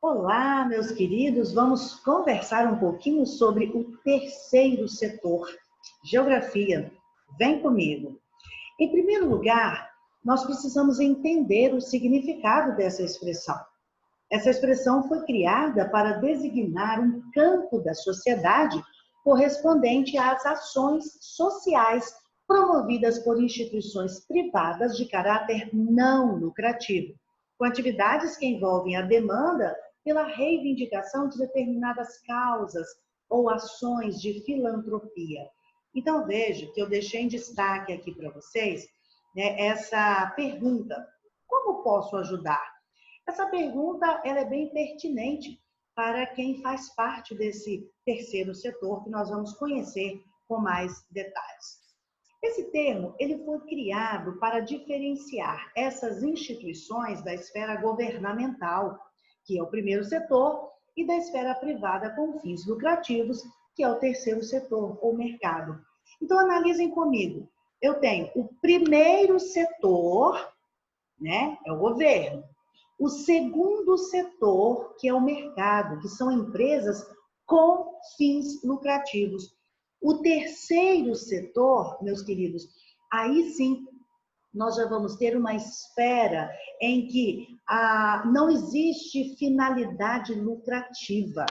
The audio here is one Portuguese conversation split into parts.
Olá, meus queridos, vamos conversar um pouquinho sobre o terceiro setor, geografia. Vem comigo. Em primeiro lugar, nós precisamos entender o significado dessa expressão. Essa expressão foi criada para designar um campo da sociedade correspondente às ações sociais promovidas por instituições privadas de caráter não lucrativo, com atividades que envolvem a demanda pela reivindicação de determinadas causas ou ações de filantropia. Então, veja que eu deixei em destaque aqui para vocês, né, essa pergunta: como posso ajudar? Essa pergunta ela é bem pertinente para quem faz parte desse terceiro setor que nós vamos conhecer com mais detalhes. Esse termo ele foi criado para diferenciar essas instituições da esfera governamental, que é o primeiro setor, e da esfera privada com fins lucrativos, que é o terceiro setor ou mercado. Então analisem comigo. Eu tenho o primeiro setor, né, é o governo. O segundo setor, que é o mercado, que são empresas com fins lucrativos. O terceiro setor, meus queridos, aí sim nós já vamos ter uma esfera em que não existe finalidade lucrativa,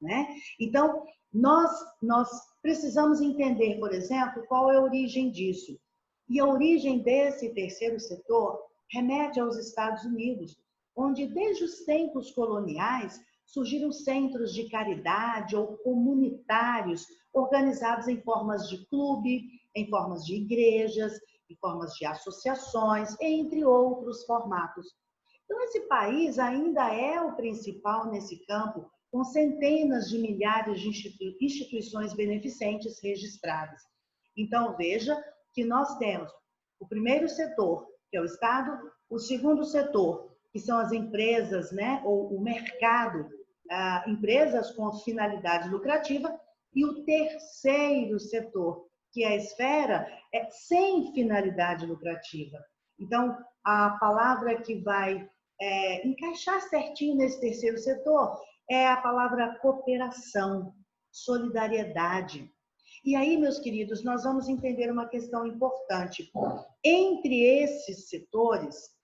né? Então, nós precisamos entender, por exemplo, qual é a origem disso. E a origem desse terceiro setor remete aos Estados Unidos, onde desde os tempos coloniais surgiram centros de caridade ou comunitários organizados em formas de clube, em formas de igrejas, em formas de associações, entre outros formatos. Então, esse país ainda é o principal nesse campo, com centenas de milhares de instituições beneficentes registradas. Então, veja que nós temos o primeiro setor, que é o Estado, o segundo setor, que são as empresas, né, ou o mercado, empresas com finalidade lucrativa, e o terceiro setor, que é a esfera sem finalidade lucrativa. Então, a palavra que vai encaixar certinho nesse terceiro setor é a palavra cooperação, solidariedade. E aí, meus queridos, nós vamos entender uma questão importante. Entre esses setores,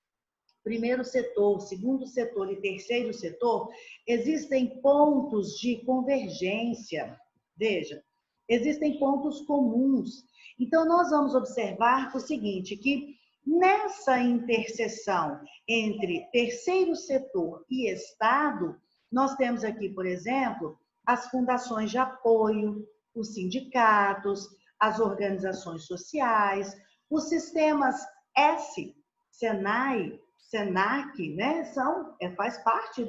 primeiro setor, segundo setor e terceiro setor, existem pontos de convergência. Veja, existem pontos comuns. Então, nós vamos observar o seguinte, que nessa interseção entre terceiro setor e Estado, nós temos aqui, por exemplo, as fundações de apoio, os sindicatos, as organizações sociais, os sistemas S, Senai, Senac, né, faz parte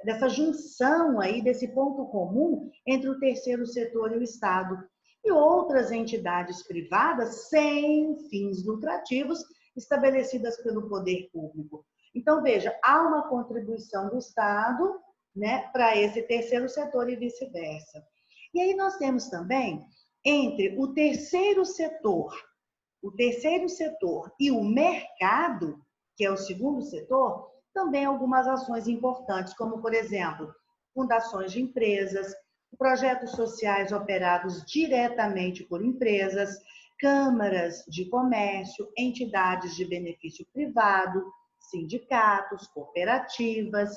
dessa junção aí, desse ponto comum entre o terceiro setor e o Estado. E outras entidades privadas sem fins lucrativos estabelecidas pelo poder público. Então, veja, há uma contribuição do Estado, né, para esse terceiro setor e vice-versa. E aí nós temos também, entre o terceiro setor e o mercado, que é o segundo setor, também algumas ações importantes, como, por exemplo, fundações de empresas, projetos sociais operados diretamente por empresas, câmaras de comércio, entidades de benefício privado, sindicatos, cooperativas.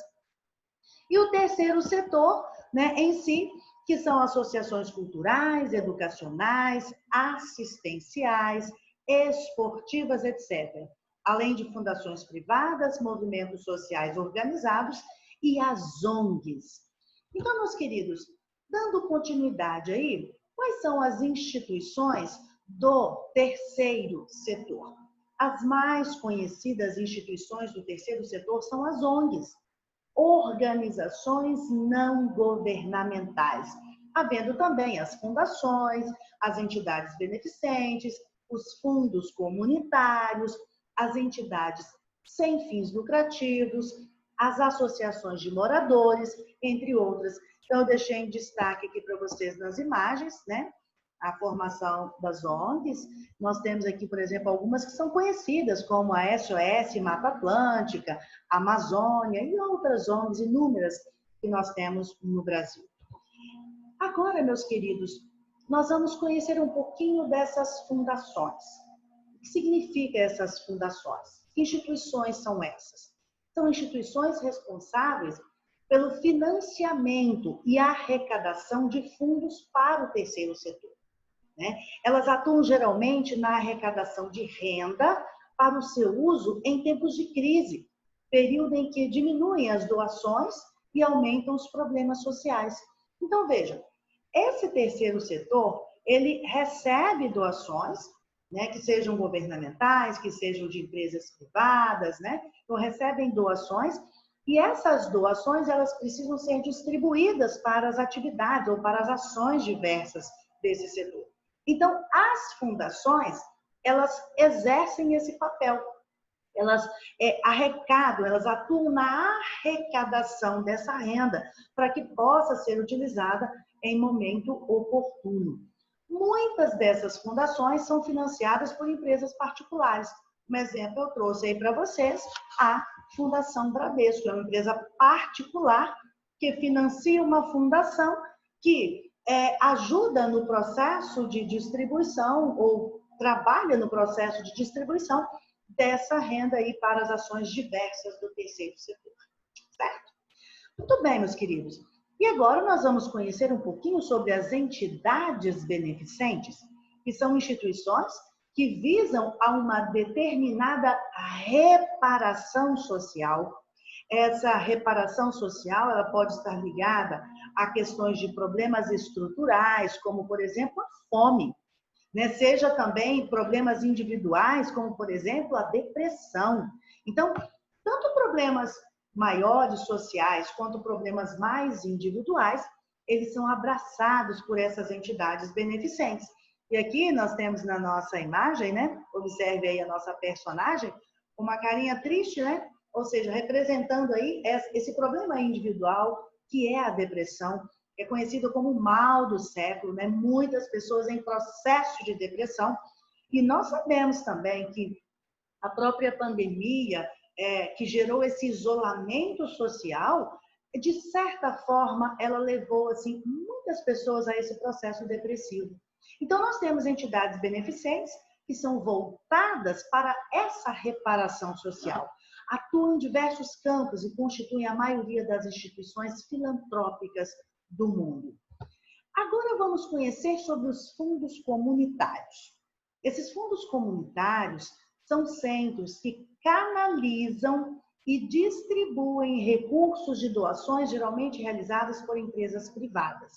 E o terceiro setor, né, em si, que são associações culturais, educacionais, assistenciais, esportivas, etc. Além de fundações privadas, movimentos sociais organizados e as ONGs. Então, meus queridos, dando continuidade aí, quais são as instituições do terceiro setor? As mais conhecidas instituições do terceiro setor são as ONGs, organizações não governamentais, havendo também as fundações, as entidades beneficentes, os fundos comunitários, as entidades sem fins lucrativos, as associações de moradores, entre outras. Então, eu deixei em destaque aqui para vocês nas imagens, né? a formação das ONGs. Nós temos aqui, por exemplo, algumas que são conhecidas, como a SOS Mata Atlântica, a Amazônia e outras ONGs inúmeras que nós temos no Brasil. Agora, meus queridos, nós vamos conhecer um pouquinho dessas fundações. O que significa essas fundações? Que instituições são essas? São instituições responsáveis pelo financiamento e arrecadação de fundos para o terceiro setor, né? Elas atuam geralmente na arrecadação de renda para o seu uso em tempos de crise, período em que diminuem as doações e aumentam os problemas sociais. Então, vejam, esse terceiro setor, ele recebe doações, né, que sejam governamentais, que sejam de empresas privadas, né? Então, recebem doações e essas doações, elas precisam ser distribuídas para as atividades ou para as ações diversas desse setor. Então, as fundações, elas exercem esse papel. Elas arrecadam, elas atuam na arrecadação dessa renda para que possa ser utilizada em momento oportuno. Muitas dessas fundações são financiadas por empresas particulares. Um exemplo eu trouxe aí para vocês, a Fundação Bradesco, é uma empresa particular que financia uma fundação que ajuda no processo de distribuição ou trabalha no processo de distribuição dessa renda aí para as ações diversas do terceiro setor, certo? Muito bem, meus queridos. E agora nós vamos conhecer um pouquinho sobre as entidades beneficentes, que são instituições que visam a uma determinada reparação social. Essa reparação social, ela pode estar ligada a questões de problemas estruturais, como, por exemplo, a fome, né? Seja também problemas individuais, como, por exemplo, a depressão. Então, tanto problemas maiores sociais quanto problemas mais individuais, eles são abraçados por essas entidades beneficentes. E aqui nós temos na nossa imagem, né? Observe aí a nossa personagem, uma carinha triste, né? Ou seja, representando aí esse problema individual, que é a depressão, é conhecido como o mal do século, né? Muitas pessoas em processo de depressão. E nós sabemos também que a própria pandemia, que gerou esse isolamento social, de certa forma, ela levou assim, muitas pessoas a esse processo depressivo. Então, nós temos entidades beneficentes que são voltadas para essa reparação social. Atuam em diversos campos e constituem a maioria das instituições filantrópicas do mundo. Agora vamos conhecer sobre os fundos comunitários. Esses fundos comunitários são centros que canalizam e distribuem recursos de doações geralmente realizadas por empresas privadas.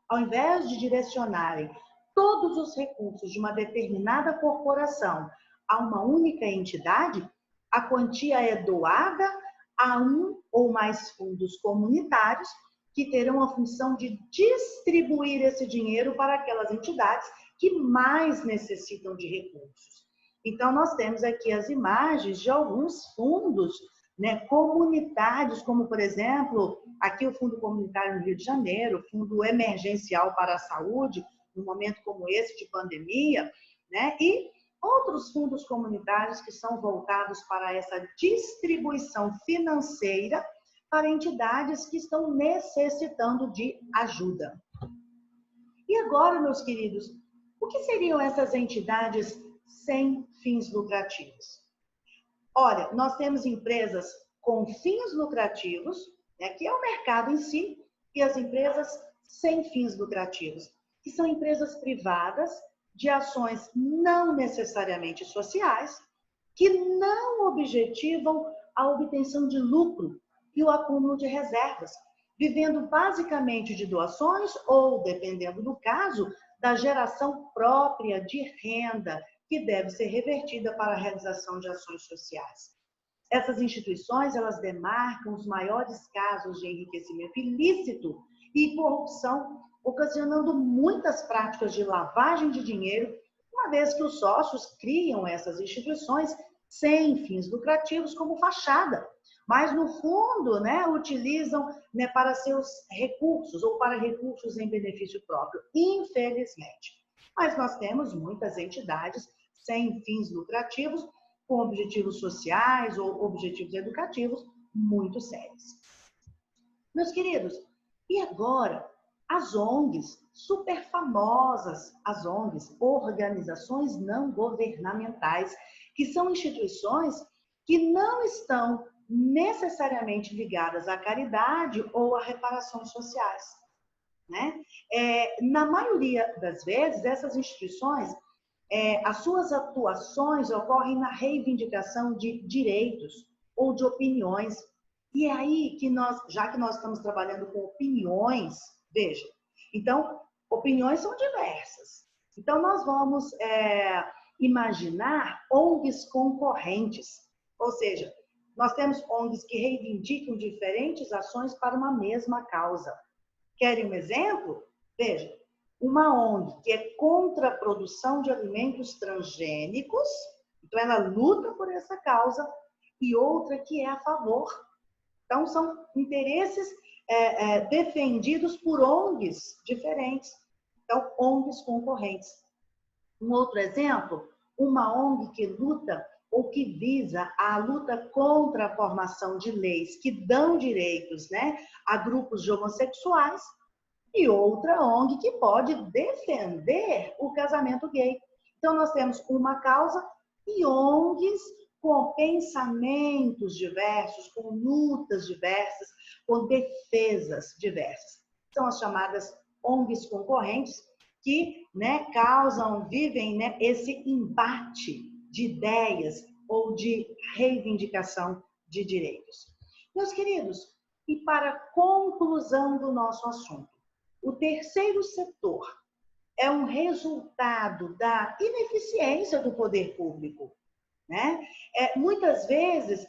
Ao invés de direcionarem todos os recursos de uma determinada corporação a uma única entidade, a quantia é doada a um ou mais fundos comunitários que terão a função de distribuir esse dinheiro para aquelas entidades que mais necessitam de recursos. Então, nós temos aqui as imagens de alguns fundos, né, comunitários, como, por exemplo, aqui o Fundo Comunitário no Rio de Janeiro, o Fundo Emergencial para a Saúde, num momento como esse de pandemia, né, e outros fundos comunitários que são voltados para essa distribuição financeira para entidades que estão necessitando de ajuda. E agora, meus queridos, o que seriam essas entidades sem fins lucrativos? Olha, nós temos empresas com fins lucrativos, né, que é o mercado em si, e as empresas sem fins lucrativos, que são empresas privadas de ações não necessariamente sociais, que não objetivam a obtenção de lucro e o acúmulo de reservas, vivendo basicamente de doações ou, dependendo do caso, da geração própria de renda, que deve ser revertida para a realização de ações sociais. Essas instituições, elas demarcam os maiores casos de enriquecimento ilícito e corrupção, ocasionando muitas práticas de lavagem de dinheiro, uma vez que os sócios criam essas instituições sem fins lucrativos como fachada, mas no fundo, né, utilizam, né, para seus recursos ou para recursos em benefício próprio, infelizmente. Mas nós temos muitas entidades sem fins lucrativos, com objetivos sociais ou objetivos educativos muito sérios. Meus queridos, e agora? As ONGs, super famosas, as ONGs, organizações não governamentais, que são instituições que não estão necessariamente ligadas à caridade ou a reparações sociais, né? Na maioria das vezes, essas instituições, as suas atuações ocorrem na reivindicação de direitos ou de opiniões. E é aí que nós, já que nós estamos trabalhando com opiniões, veja, então, opiniões são diversas. Então, nós vamos imaginar ONGs concorrentes, ou seja, nós temos ONGs que reivindicam diferentes ações para uma mesma causa. Querem um exemplo? Veja, uma ONG que é contra a produção de alimentos transgênicos, então ela luta por essa causa, e outra que é a favor. Então, são interesses defendidos por ONGs diferentes. Então, ONGs concorrentes. Um outro exemplo, uma ONG que luta ou que visa a luta contra a formação de leis que dão direitos, né, a grupos de homossexuais, e outra ONG que pode defender o casamento gay. Então, nós temos uma causa e ONGs com pensamentos diversos, com lutas diversas, com defesas diversas. São as chamadas ONGs concorrentes que, né, vivem, né, esse embate de ideias ou de reivindicação de direitos. Meus queridos, e para conclusão do nosso assunto, o terceiro setor é um resultado da ineficiência do poder público, né? Muitas vezes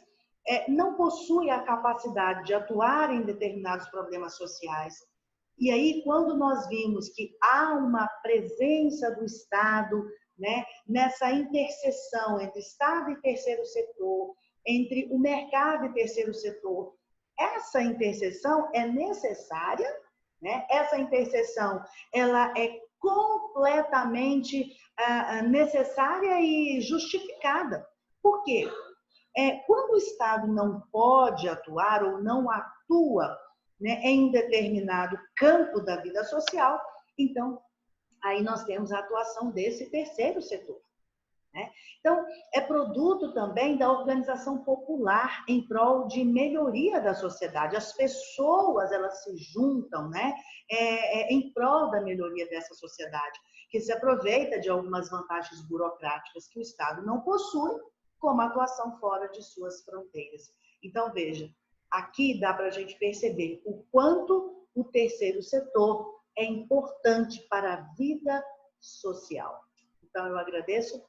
não possui a capacidade de atuar em determinados problemas sociais. E aí, quando nós vimos que há uma presença do Estado, né, nessa interseção entre Estado e terceiro setor, entre o mercado e terceiro setor, essa interseção é necessária, né? Essa interseção ela é completamente necessária e justificada. Por quê? Quando o Estado não pode atuar ou não atua, né, em determinado campo da vida social, então aí nós temos a atuação desse terceiro setor, né? Então, é produto também da organização popular em prol de melhoria da sociedade. As pessoas, elas se juntam, né, em prol da melhoria dessa sociedade, que se aproveita de algumas vantagens burocráticas que o Estado não possui, como a atuação fora de suas fronteiras. Então, veja, aqui dá para a gente perceber o quanto o terceiro setor é importante para a vida social. Então, eu agradeço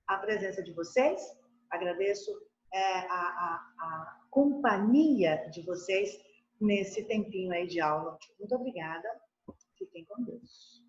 a presença de vocês, agradeço a companhia de vocês nesse tempinho aí de aula. Muito obrigada. Fiquem com Deus.